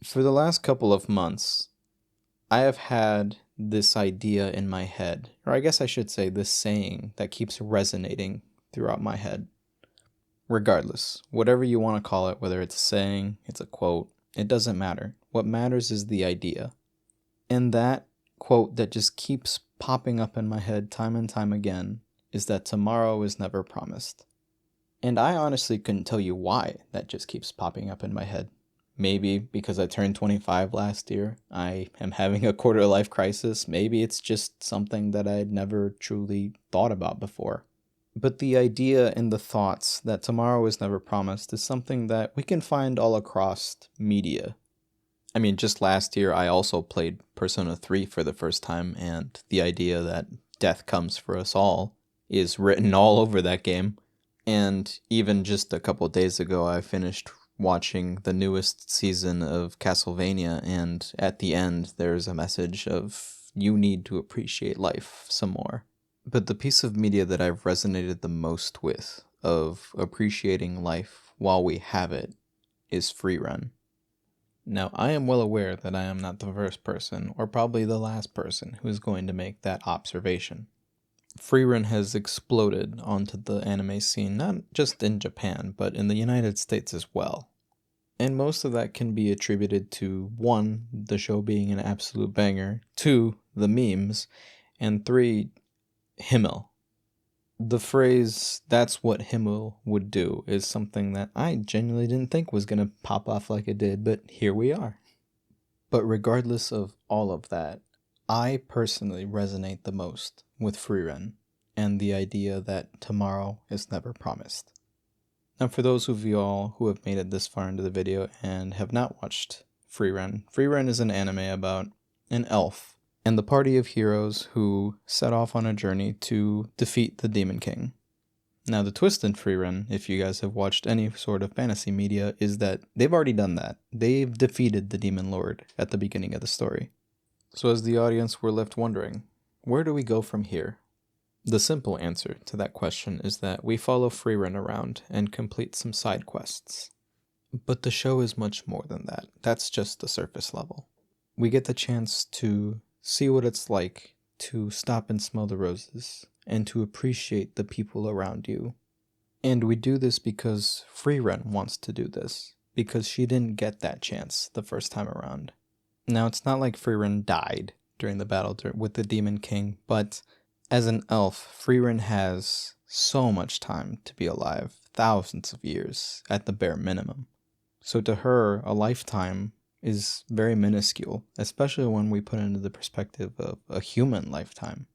For the last couple of months, I have had this idea in my head, or I guess I should say this saying that keeps resonating throughout my head. Regardless, whatever you want to call it, whether it's a saying, it's a quote, it doesn't matter. What matters is the idea. And that quote that just keeps popping up in my head time and time again is that tomorrow is never promised. And I honestly couldn't tell you why that just keeps popping up in my head. Maybe because I turned 25 last year, I am having a quarter life crisis. Maybe it's just something that I'd never truly thought about before. But the idea and the thoughts that tomorrow is never promised is something that we can find all across media. I mean, just last year I also played Persona 3 for the first time, and the idea that death comes for us all is written all over that game. And even just a couple days ago, I finished watching the newest season of Castlevania, and at the end, there's a message of you need to appreciate life some more. But the piece of media that I've resonated the most with of appreciating life while we have it is Frieren. Now, I am well aware that I am not the first person, or probably the last person, who is going to make that observation. Frieren has exploded onto the anime scene, not just in Japan, but in the United States as well. And most of that can be attributed to 1, the show being an absolute banger, 2, the memes, and 3, Himmel. The phrase, that's what Himmel would do, is something that I genuinely didn't think was going to pop off like it did, but here we are. But regardless of all of that, I personally resonate the most with Frieren and the idea that tomorrow is never promised. Now, for those of y'all who have made it this far into the video and have not watched Frieren, Frieren is an anime about an elf and the party of heroes who set off on a journey to defeat the Demon King. Now, the twist in Frieren, if you guys have watched any sort of fantasy media, is that they've already done that. They've defeated the Demon Lord at the beginning of the story. So as the audience, we're left wondering, where do we go from here? The simple answer to that question is that we follow Frieren around and complete some side quests. But the show is much more than that. That's just the surface level. We get the chance to see what it's like to stop and smell the roses, and to appreciate the people around you. And we do this because Frieren wants to do this, because she didn't get that chance the first time around. Now, it's not like Frieren died during the battle with the Demon King, but as an elf, Frieren has so much time to be alive, thousands of years at the bare minimum. So to her, a lifetime is very minuscule, especially when we put into the perspective of a human lifetime.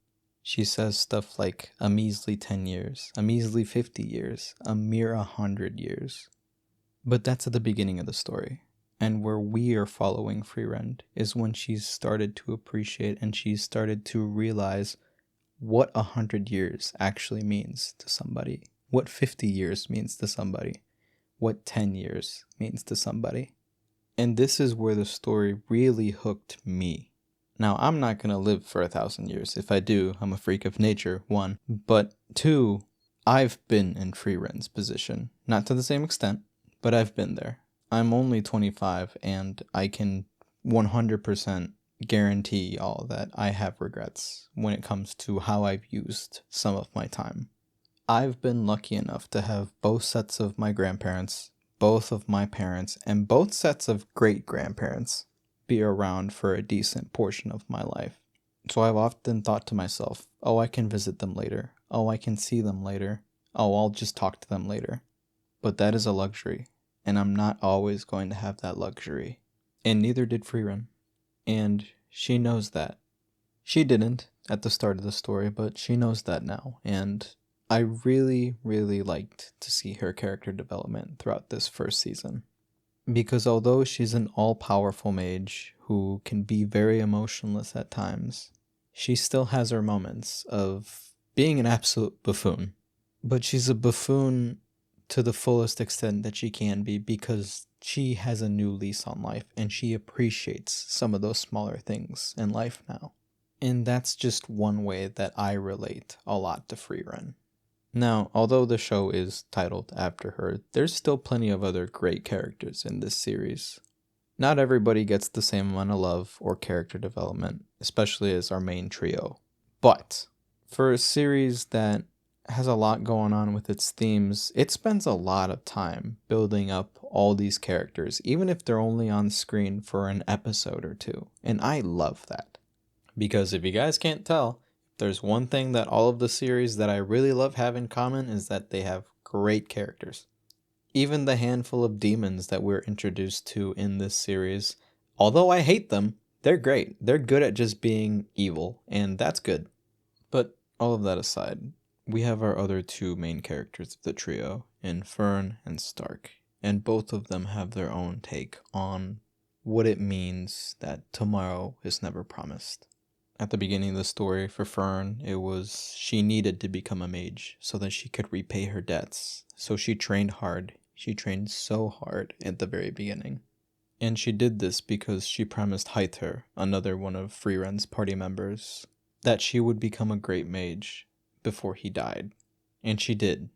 She says stuff like a measly 10 years, a measly 50 years, a mere 100 years. But that's at the beginning of the story. And where we are following Frieren is when she's started to appreciate and she's started to realize what 100 years actually means to somebody, what 50 years means to somebody, what 10 years means to somebody. And this is where the story really hooked me. Now, I'm not going to live for 1,000 years. If I do, I'm a freak of nature, 1. But 2, I've been in Frieren's position. Not to the same extent, but I've been there. I'm only 25, and I can 100% guarantee y'all that I have regrets when it comes to how I've used some of my time. I've been lucky enough to have both sets of my grandparents, both of my parents, and both sets of great-grandparents be around for a decent portion of my life. So I've often thought to myself, oh, I can visit them later. Oh, I can see them later. Oh, I'll just talk to them later. But that is a luxury, and I'm not always going to have that luxury. And neither did Frieren. And she knows that. She didn't at the start of the story, but she knows that now. And I really, really liked to see her character development throughout this first season. Because although she's an all-powerful mage who can be very emotionless at times, she still has her moments of being an absolute buffoon. But she's a buffoon to the fullest extent that she can be because she has a new lease on life and she appreciates some of those smaller things in life now. And that's just one way that I relate a lot to Frieren. Now, although the show is titled after her, there's still plenty of other great characters in this series. Not everybody gets the same amount of love or character development, especially as our main trio. But for a series that has a lot going on with its themes, it spends a lot of time building up all these characters, even if they're only on screen for an episode or two. And I love that. Because if you guys can't tell, there's one thing that all of the series that I really love have in common is that they have great characters. Even the handful of demons that we're introduced to in this series, although I hate them, they're great. They're good at just being evil, and that's good. But all of that aside, we have our other two main characters of the trio, in Frieren and Stark, and both of them have their own take on what it means that tomorrow is never promised. At the beginning of the story for Frieren, it was she needed to become a mage so that she could repay her debts. So she trained hard. She trained so hard at the very beginning. And she did this because she promised Hyther, another one of Frieren's party members, that she would become a great mage before he died. And she did.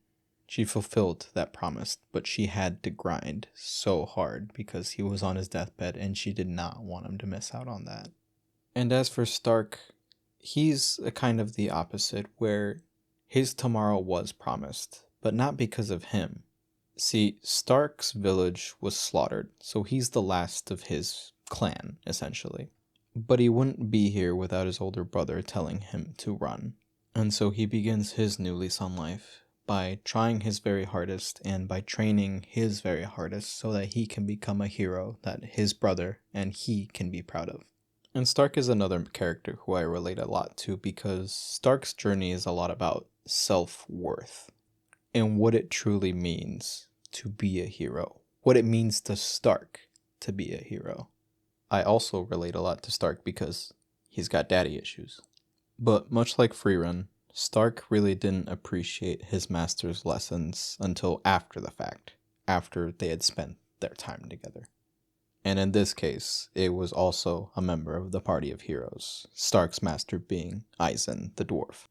She fulfilled that promise, but she had to grind so hard because he was on his deathbed and she did not want him to miss out on that. And as for Stark, he's a kind of the opposite, where his tomorrow was promised, but not because of him. See, Stark's village was slaughtered, so he's the last of his clan, essentially. But he wouldn't be here without his older brother telling him to run. And so he begins his new lease on life by trying his very hardest and by training his very hardest so that he can become a hero that his brother and he can be proud of. And Stark is another character who I relate a lot to because Stark's journey is a lot about self-worth and what it truly means to be a hero, what it means to Stark to be a hero. I also relate a lot to Stark because he's got daddy issues. But much like Frieren, Stark really didn't appreciate his master's lessons until after the fact, after they had spent their time together. And in this case, it was also a member of the party of heroes, Stark's master being Eisen the dwarf.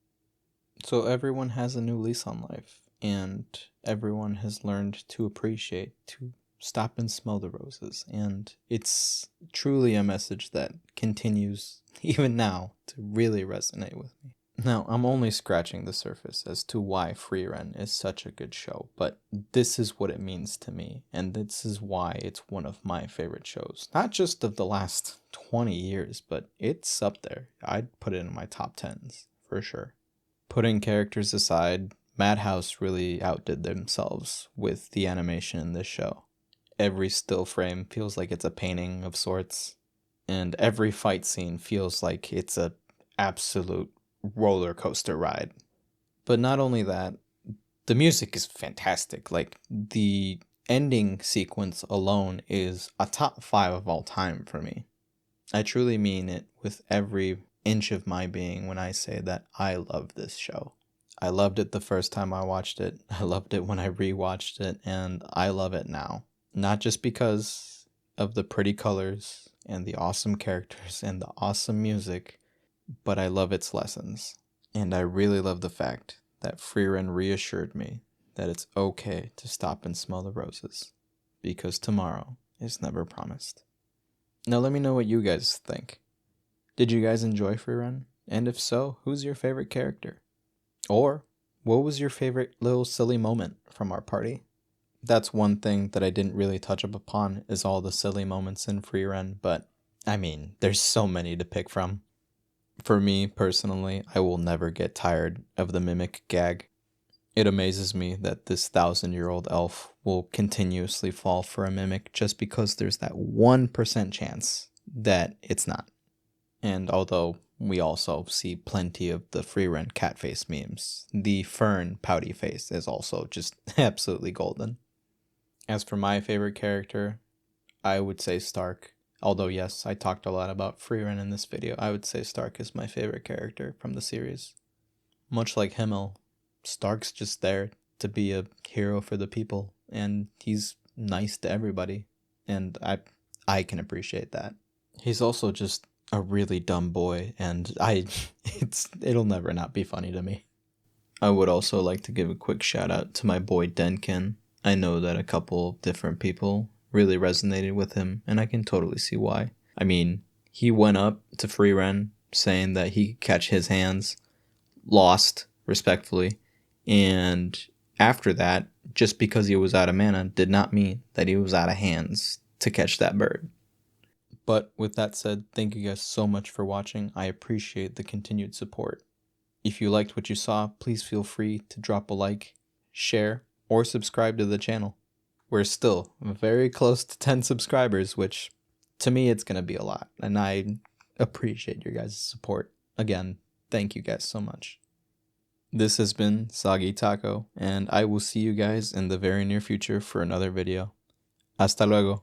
So everyone has a new lease on life, and everyone has learned to appreciate, to stop and smell the roses, and it's truly a message that continues, even now, to really resonate with me. Now, I'm only scratching the surface as to why Frieren is such a good show, but this is what it means to me, and this is why it's one of my favorite shows. Not just of the last 20 years, but it's up there. I'd put it in my top 10s, for sure. Putting characters aside, Madhouse really outdid themselves with the animation in this show. Every still frame feels like it's a painting of sorts, and every fight scene feels like it's a absolute roller coaster ride. But not only that, the music is fantastic. Like, the ending sequence alone is a top 5 of all time for me. I truly mean it with every inch of my being when I say that I love this show. I loved it the first time I watched it, I loved it when I rewatched it, and I love it now. Not just because of the pretty colors and the awesome characters and the awesome music, but I love its lessons. And I really love the fact that Frieren reassured me that it's okay to stop and smell the roses, because tomorrow is never promised. Now let me know what you guys think. Did you guys enjoy Frieren? And if so, who's your favorite character? Or, what was your favorite little silly moment from our party? That's one thing that I didn't really touch up upon, is all the silly moments in Frieren, but I mean, there's so many to pick from. For me, personally, I will never get tired of the mimic gag. It amazes me that this 1,000-year-old elf will continuously fall for a mimic just because there's that 1% chance that it's not. And although we also see plenty of the Frieren cat face memes, the Fern pouty face is also just absolutely golden. As for my favorite character, I would say Stark. Although yes, I talked a lot about Frieren in this video, I would say Stark is my favorite character from the series. Much like Himmel, Stark's just there to be a hero for the people, and he's nice to everybody, and I can appreciate that. He's also just a really dumb boy, and it'll never not be funny to me. I would also like to give a quick shout out to my boy Denkin. I know that a couple of different people really resonated with him, and I can totally see why. I mean, he went up to Frieren saying that he could catch his hands, lost respectfully, and after that, just because he was out of mana did not mean that he was out of hands to catch that bird. But with that said, thank you guys so much for watching. I appreciate the continued support. If you liked what you saw, please feel free to drop a like, share, or subscribe to the channel. We're still very close to 10 subscribers, which to me it's going to be a lot, and I appreciate your guys' support. Again, thank you guys so much. This has been Soggy Taco, and I will see you guys in the very near future for another video. Hasta luego.